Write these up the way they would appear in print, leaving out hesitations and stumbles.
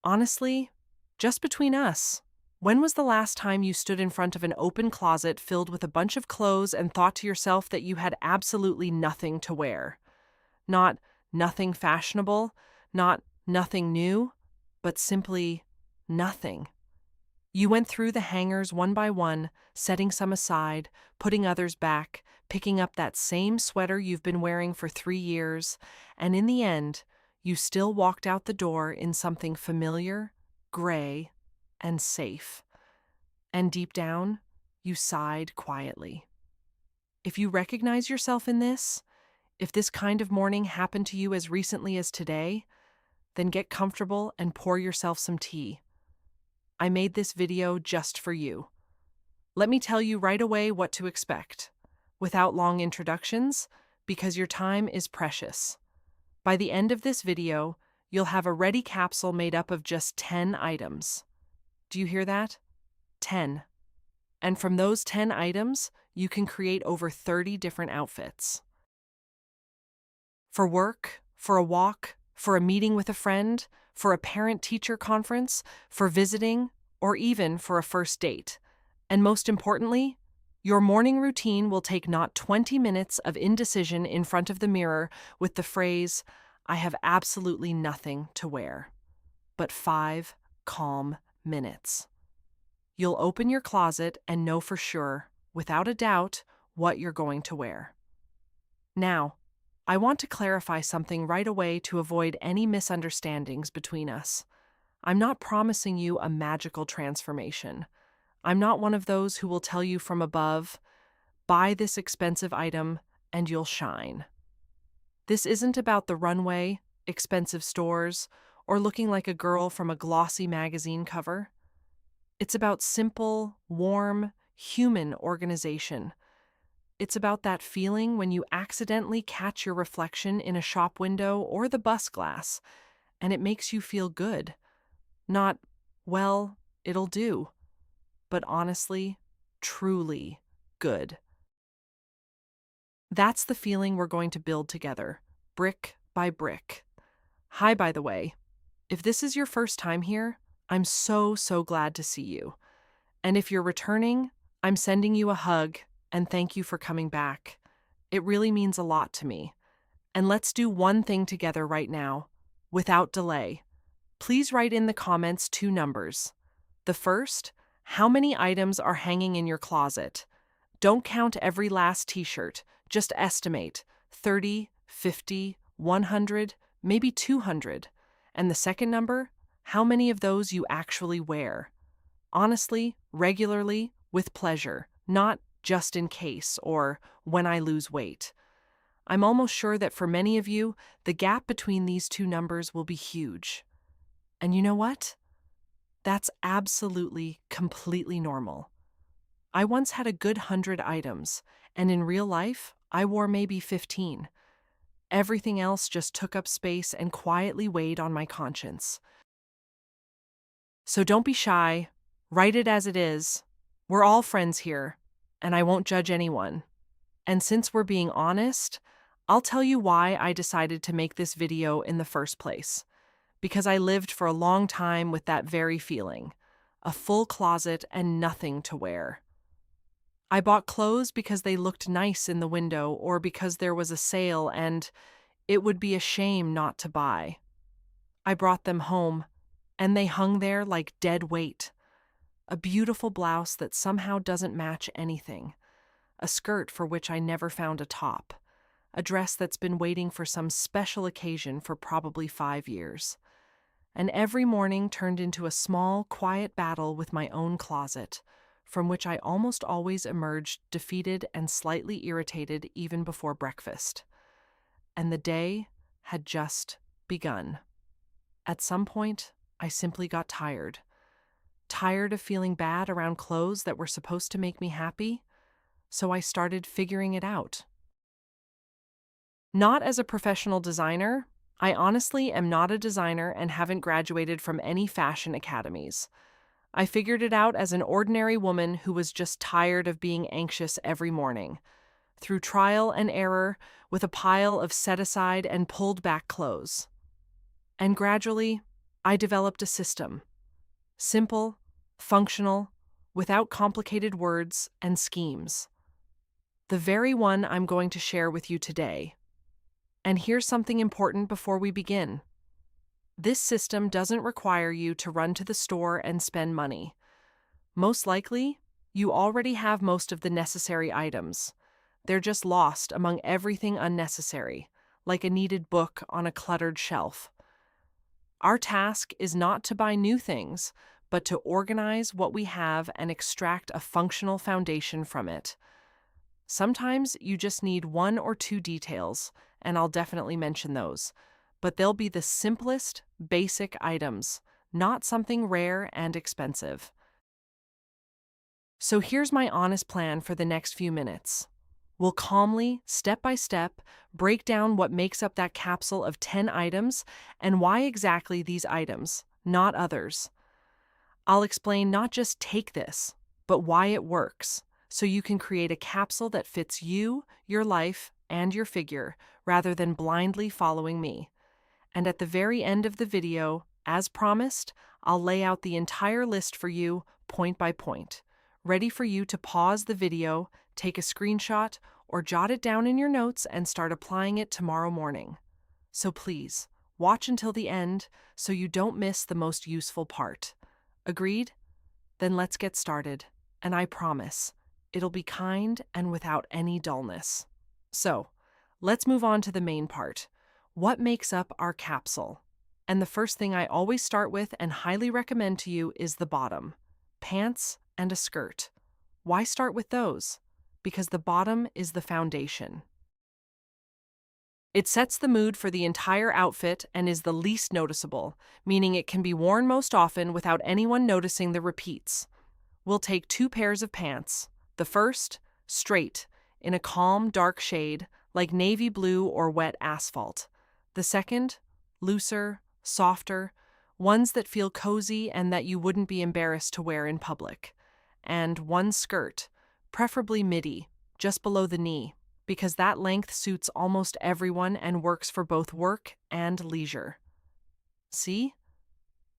Honestly, just between us, when was the last time you stood in front of an open closet filled with a bunch of clothes and thought to yourself that you had absolutely nothing to wear? Not nothing fashionable, not nothing new, but simply nothing. You went through the hangers one by one, setting some aside, putting others back, picking up that same sweater you've been wearing for 3 years, and in the end, you still walked out the door in something familiar, gray, and safe. And deep down, you sighed quietly. If you recognize yourself in this, if this kind of morning happened to you as recently as today, then get comfortable and pour yourself some tea. I made this video just for you. Let me tell you right away what to expect, without long introductions, because your time is precious. By the end of this video, you'll have a ready capsule made up of just 10 items. Do you hear that? 10. And from those 10 items, you can create over 30 different outfits. For work, for a walk, for a meeting with a friend, for a parent-teacher conference, for visiting, or even for a first date. And most importantly, your morning routine will take not 20 minutes of indecision in front of the mirror with the phrase, "I have absolutely nothing to wear," but 5 calm minutes. You'll open your closet and know for sure, without a doubt, what you're going to wear. Now, I want to clarify something right away to avoid any misunderstandings between us. I'm not promising you a magical transformation. I'm not one of those who will tell you from above, buy this expensive item and you'll shine. This isn't about the runway, expensive stores, or looking like a girl from a glossy magazine cover. It's about simple, warm, human organization. It's about that feeling when you accidentally catch your reflection in a shop window or the bus glass, and it makes you feel good. Not, well, it'll do, but honestly, truly good. That's the feeling we're going to build together, brick by brick. Hi, by the way. If this is your first time here, I'm so glad to see you. And if you're returning, I'm sending you a hug and thank you for coming back. It really means a lot to me. And let's do one thing together right now, without delay. Please write in the comments 2 numbers. The first, how many items are hanging in your closet? Don't count every last t-shirt, just estimate 30, 50, 100, maybe 200. And the second number, how many of those you actually wear. Honestly, regularly, with pleasure, not just in case or when I lose weight. I'm almost sure that for many of you, the gap between these 2 numbers will be huge. And you know what? That's absolutely, completely normal. I once had a good 100 items, and in real life, I wore maybe 15. Everything else just took up space and quietly weighed on my conscience. So don't be shy, write it as it is. We're all friends here, and I won't judge anyone. And since we're being honest, I'll tell you why I decided to make this video in the first place. Because I lived for a long time with that very feeling, a full closet and nothing to wear. I bought clothes because they looked nice in the window or because there was a sale and it would be a shame not to buy. I brought them home, and they hung there like dead weight. A beautiful blouse that somehow doesn't match anything. A skirt for which I never found a top. A dress that's been waiting for some special occasion for probably 5 years. And every morning turned into a small, quiet battle with my own closet, from which I almost always emerged defeated and slightly irritated even before breakfast. And the day had just begun. At some point, I simply got tired. Tired of feeling bad around clothes that were supposed to make me happy, so I started figuring it out. Not as a professional designer. I honestly am not a designer and haven't graduated from any fashion academies. I figured it out as an ordinary woman who was just tired of being anxious every morning, through trial and error with a pile of set-aside and pulled-back clothes. And gradually, I developed a system. Simple, functional, without complicated words and schemes. The very one I'm going to share with you today. And here's something important before we begin. This system doesn't require you to run to the store and spend money. Most likely, you already have most of the necessary items. They're just lost among everything unnecessary, like a needed book on a cluttered shelf. Our task is not to buy new things, but to organize what we have and extract a functional foundation from it. Sometimes you just need one or two details, and I'll definitely mention those, but they'll be the simplest, basic items, not something rare and expensive. So here's my honest plan for the next few minutes. We'll calmly, step by step, break down what makes up that capsule of 10 items and why exactly these items, not others. I'll explain not just take this, but why it works, so you can create a capsule that fits you, your life, and your figure, rather than blindly following me. And at the very end of the video, as promised, I'll lay out the entire list for you, point by point, ready for you to pause the video, take a screenshot, or jot it down in your notes and start applying it tomorrow morning. So please, watch until the end so you don't miss the most useful part. Agreed? Then let's get started, and I promise, it'll be kind and without any dullness. So, let's move on to the main part. What makes up our capsule? And the first thing I always start with and highly recommend to you is the bottom. Pants and a skirt. Why start with those? Because the bottom is the foundation. It sets the mood for the entire outfit and is the least noticeable, meaning it can be worn most often without anyone noticing the repeats. We'll take 2 pairs of pants. The first, straight, in a calm, dark shade, like navy blue or wet asphalt. The second, looser, softer, ones that feel cozy and that you wouldn't be embarrassed to wear in public. And one skirt, preferably midi, just below the knee, because that length suits almost everyone and works for both work and leisure. See?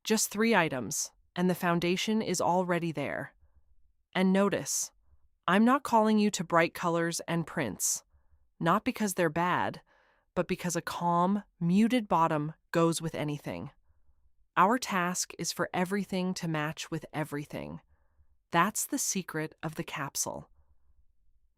Just 3 items, and the foundation is already there. And notice, I'm not calling you to bright colors and prints, not because they're bad, but because a calm, muted bottom goes with anything. Our task is for everything to match with everything. That's the secret of the capsule.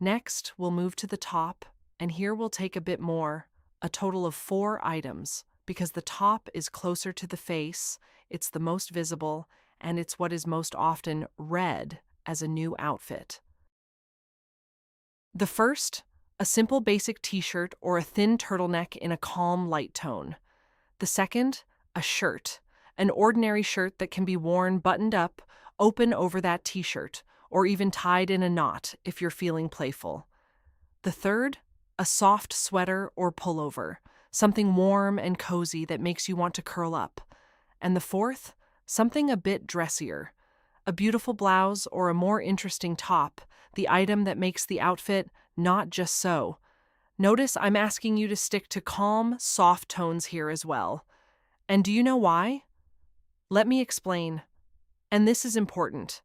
Next, we'll move to the top, and here we'll take a bit more, a total of 4 items, because the top is closer to the face, it's the most visible, and it's what is most often read as a new outfit. The first, a simple basic t-shirt or a thin turtleneck in a calm light tone. The second, a shirt, an ordinary shirt that can be worn buttoned up, open over that t-shirt, or even tied in a knot if you're feeling playful. The third, a soft sweater or pullover, something warm and cozy that makes you want to curl up. And the fourth, something a bit dressier, a beautiful blouse or a more interesting top, the item that makes the outfit not just so. Notice I'm asking you to stick to calm, soft tones here as well. And do you know why? Let me explain. And this is important.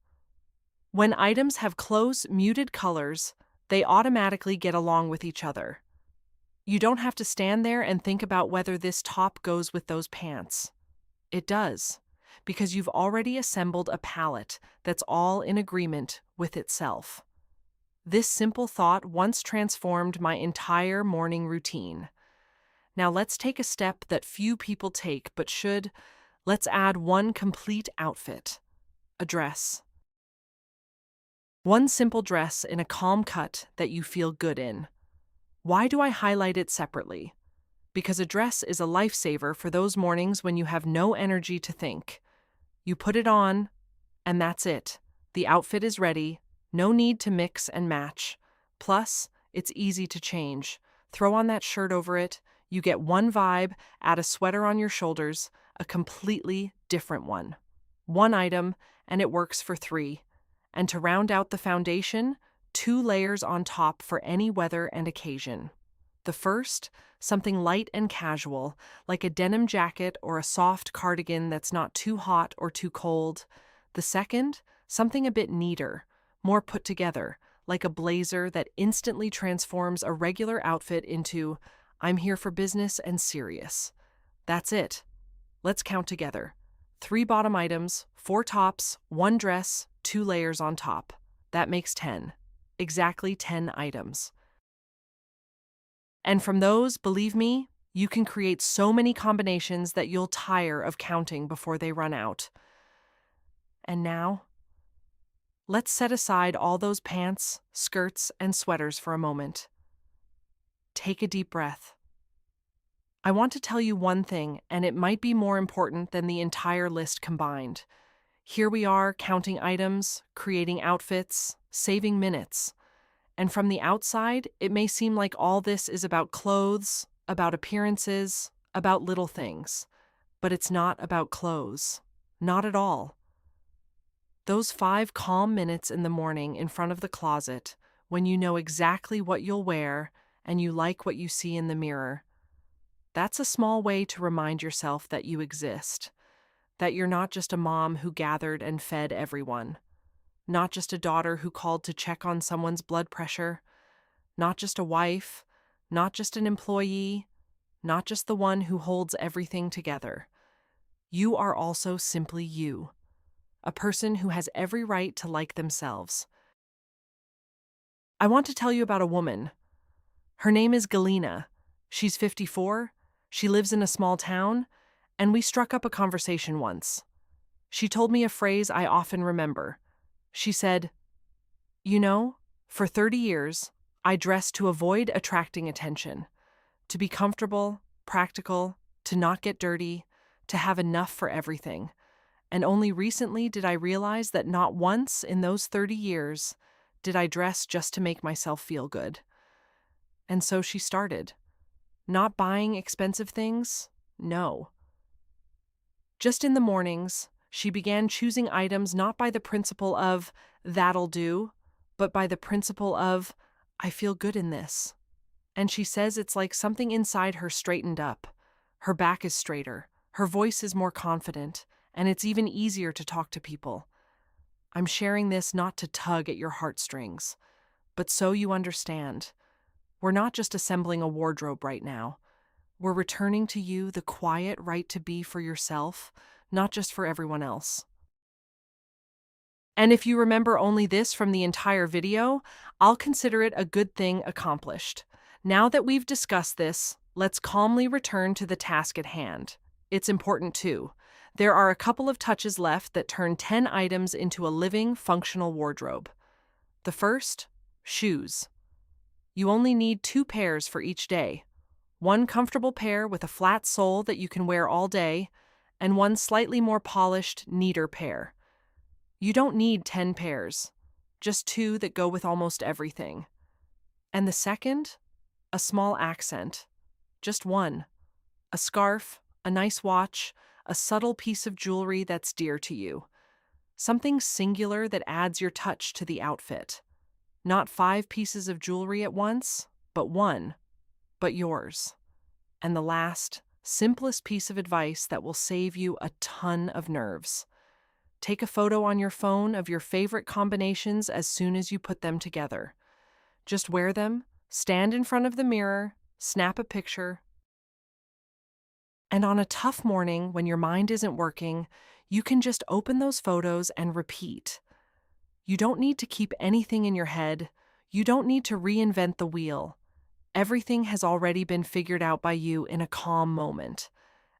When items have close, muted colors, they automatically get along with each other. You don't have to stand there and think about whether this top goes with those pants. It does, because you've already assembled a palette that's all in agreement with itself. This simple thought once transformed my entire morning routine. Now let's take a step that few people take but should. Let's add one complete outfit. A dress. One simple dress in a calm cut that you feel good in. Why do I highlight it separately? Because a dress is a lifesaver for those mornings when you have no energy to think. You put it on, and that's it. The outfit is ready. No need to mix and match. Plus, it's easy to change. Throw on that shirt over it. You get one vibe, add a sweater on your shoulders, a completely different one. One item, and it works for 3. And to round out the foundation, 2 layers on top for any weather and occasion. The first, something light and casual, like a denim jacket or a soft cardigan that's not too hot or too cold. The second, something a bit neater, more put together, like a blazer that instantly transforms a regular outfit into, I'm here for business and serious. That's it. Let's count together. 3 bottom items, 4 tops, 1 dress, 2 layers on top. That makes 10. Exactly 10 items. And from those, believe me, you can create so many combinations that you'll tire of counting before they run out. And now, let's set aside all those pants, skirts, and sweaters for a moment. Take a deep breath. I want to tell you one thing, and it might be more important than the entire list combined. Here we are, counting items, creating outfits, saving minutes. And from the outside, it may seem like all this is about clothes, about appearances, about little things. But it's not about clothes. Not at all. Those 5 calm minutes in the morning in front of the closet, when you know exactly what you'll wear and you like what you see in the mirror, that's a small way to remind yourself that you exist, that you're not just a mom who gathered and fed everyone, not just a daughter who called to check on someone's blood pressure, not just a wife, not just an employee, not just the one who holds everything together. You are also simply you, a person who has every right to like themselves. I want to tell you about a woman. Her name is Galena. She's 54, she lives in a small town, and we struck up a conversation once. She told me a phrase I often remember. She said, "You know, for 30 years, I dressed to avoid attracting attention, to be comfortable, practical, to not get dirty, to have enough for everything. And only recently did I realize that not once in those 30 years did I dress just to make myself feel good." And so she started. Not buying expensive things? No. Just in the mornings, she began choosing items not by the principle of, that'll do, but by the principle of, I feel good in this. And she says it's like something inside her straightened up. Her back is straighter, her voice is more confident, and it's even easier to talk to people. I'm sharing this not to tug at your heartstrings, but so you understand. We're not just assembling a wardrobe right now. We're returning to you the quiet right to be for yourself, not just for everyone else. And if you remember only this from the entire video, I'll consider it a good thing accomplished. Now that we've discussed this, let's calmly return to the task at hand. It's important too. There are a couple of touches left that turn 10 items into a living, functional wardrobe. The first, shoes. You only need 2 pairs for each day. One comfortable pair with a flat sole that you can wear all day, and one slightly more polished, neater pair. You don't need 10 pairs, just 2 that go with almost everything. And the second, a small accent. Just one. A scarf, a nice watch, a subtle piece of jewelry that's dear to you. Something singular that adds your touch to the outfit. Not 5 pieces of jewelry at once, but one, but yours. And the last, simplest piece of advice that will save you a ton of nerves. Take a photo on your phone of your favorite combinations as soon as you put them together. Just wear them, stand in front of the mirror, snap a picture. And on a tough morning when your mind isn't working, you can just open those photos and repeat. You don't need to keep anything in your head. You don't need to reinvent the wheel. Everything has already been figured out by you in a calm moment.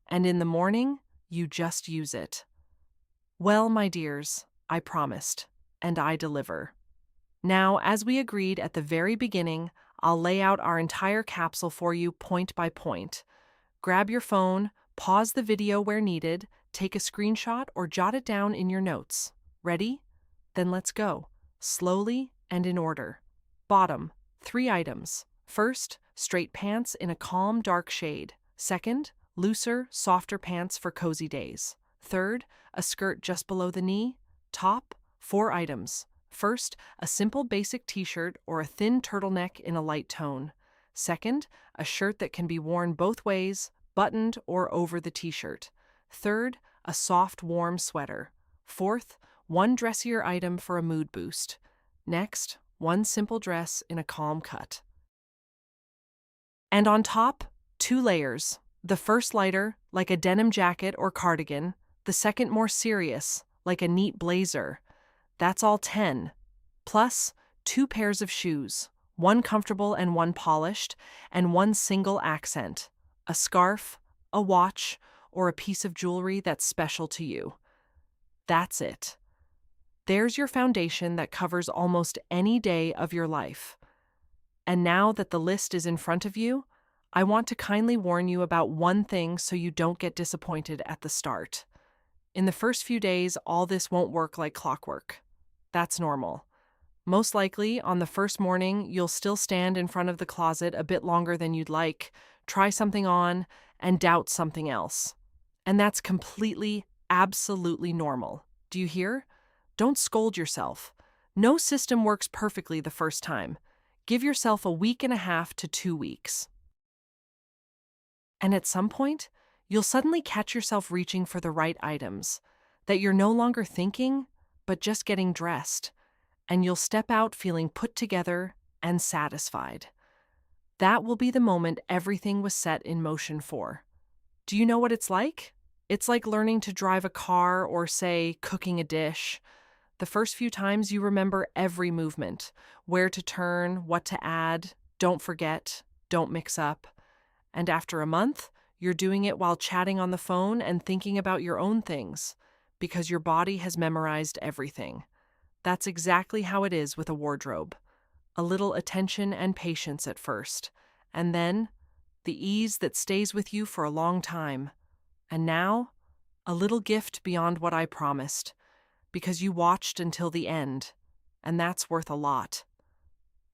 And in the morning, you just use it. Well, my dears, I promised, and I deliver. Now, as we agreed at the very beginning, I'll lay out our entire capsule for you point by point. Grab your phone, pause the video where needed, take a screenshot, or jot it down in your notes. Ready? Then let's go. Slowly and in order. Bottom, 3 items. First, straight pants in a calm, dark shade. Second, looser, softer pants for cozy days. Third, a skirt just below the knee. Top, 4 items. First, a simple basic t-shirt or a thin turtleneck in a light tone. Second, a shirt that can be worn both ways, buttoned or over the t-shirt. Third, a soft, warm sweater. Fourth, one dressier item for a mood boost. Next, one simple dress in a calm cut. And on top, 2 layers. The first lighter, like a denim jacket or cardigan. The second more serious, like a neat blazer. That's all 10. Plus, 2 pairs of shoes, one comfortable and one polished, and one single accent. A scarf, a watch, or a piece of jewelry that's special to you. That's it. There's your foundation that covers almost any day of your life. And now that the list is in front of you, I want to kindly warn you about one thing so you don't get disappointed at the start. In the first few days, all this won't work like clockwork. That's normal. Most likely, on the first morning, you'll still stand in front of the closet a bit longer than you'd like, try something on, and doubt something else. And that's completely, absolutely normal. Do you hear? Don't scold yourself. No system works perfectly the first time. Give yourself a week and a half to 2 weeks. And at some point, you'll suddenly catch yourself reaching for the right items, that you're no longer thinking, but just getting dressed, and you'll step out feeling put together and satisfied. That will be the moment everything was set in motion for. Do you know what it's like? It's like learning to drive a car or, say, cooking a dish. The first few times you remember every movement, where to turn, what to add, don't forget, don't mix up. And after a month, you're doing it while chatting on the phone and thinking about your own things, because your body has memorized everything. That's exactly how it is with a wardrobe. A little attention and patience at first, and then the ease that stays with you for a long time. And now, a little gift beyond what I promised, because you watched until the end, and that's worth a lot.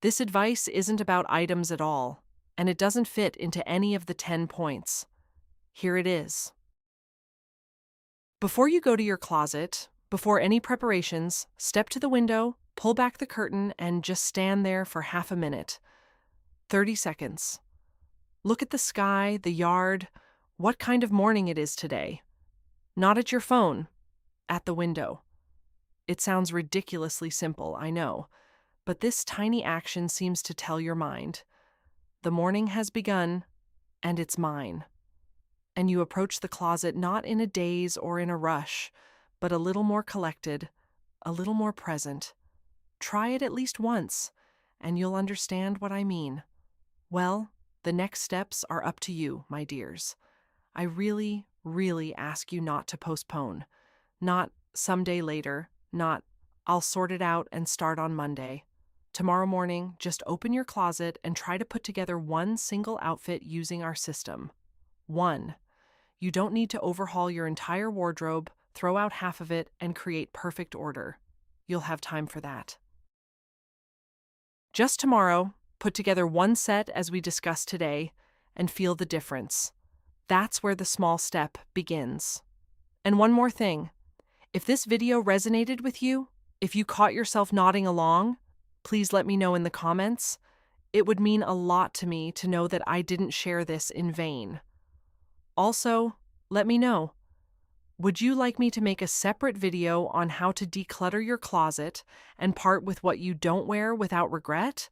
This advice isn't about items at all, and it doesn't fit into any of the 10 points. Here it is. Before you go to your closet, before any preparations, step to the window, pull back the curtain, and just stand there for half a minute. 30 seconds. Look at the sky, the yard, what kind of morning it is today. Not at your phone, at the window. It sounds ridiculously simple, I know, but this tiny action seems to tell your mind. The morning has begun, and it's mine. And you approach the closet not in a daze or in a rush, but a little more collected, a little more present. Try it at least once, and you'll understand what I mean. Well, the next steps are up to you, my dears. I really, really ask you not to postpone. Not someday later, not I'll sort it out and start on Monday. Tomorrow morning, just open your closet and try to put together one single outfit using our system. 1. You don't need to overhaul your entire wardrobe, throw out half of it, and create perfect order. You'll have time for that. Just tomorrow, put together one set as we discussed today, and feel the difference. That's where the small step begins. And one more thing. If this video resonated with you, if you caught yourself nodding along, please let me know in the comments. It would mean a lot to me to know that I didn't share this in vain. Also, let me know. Would you like me to make a separate video on how to declutter your closet and part with what you don't wear without regret?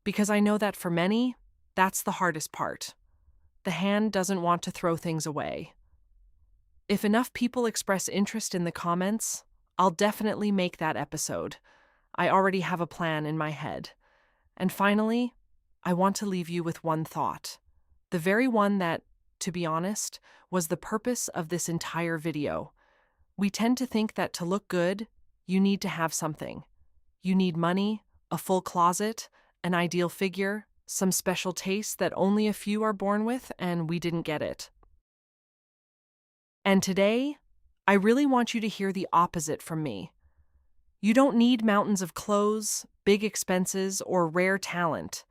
Because I know that for many, that's the hardest part. The hand doesn't want to throw things away. If enough people express interest in the comments, I'll definitely make that episode. I already have a plan in my head. And finally, I want to leave you with one thought. The very one that, to be honest, was the purpose of this entire video. We tend to think that to look good, you need to have something. You need money, a full closet, an ideal figure, some special taste that only a few are born with, and we didn't get it. And today, I really want you to hear the opposite from me. You don't need mountains of clothes, big expenses, or rare talent.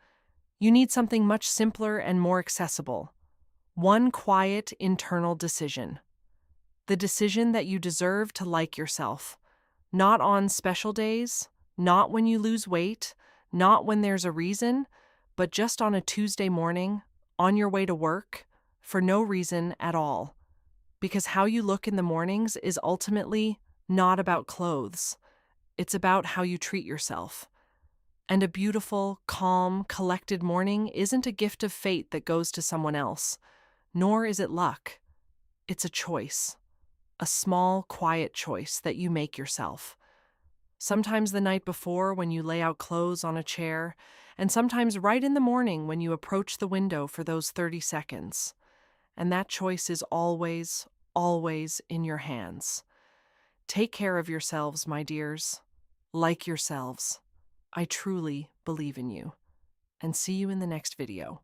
You need something much simpler and more accessible. One quiet, internal decision. The decision that you deserve to like yourself. Not on special days, not when you lose weight, not when there's a reason, but just on a Tuesday morning, on your way to work, for no reason at all. Because how you look in the mornings is ultimately not about clothes. It's about how you treat yourself. And a beautiful, calm, collected morning isn't a gift of fate that goes to someone else, nor is it luck. It's a choice, a small, quiet choice that you make yourself. Sometimes the night before when you lay out clothes on a chair, and sometimes right in the morning when you approach the window for those 30 seconds. And that choice is always, always in your hands. Take care of yourselves, my dears. Like yourselves. I truly believe in you. And see you in the next video.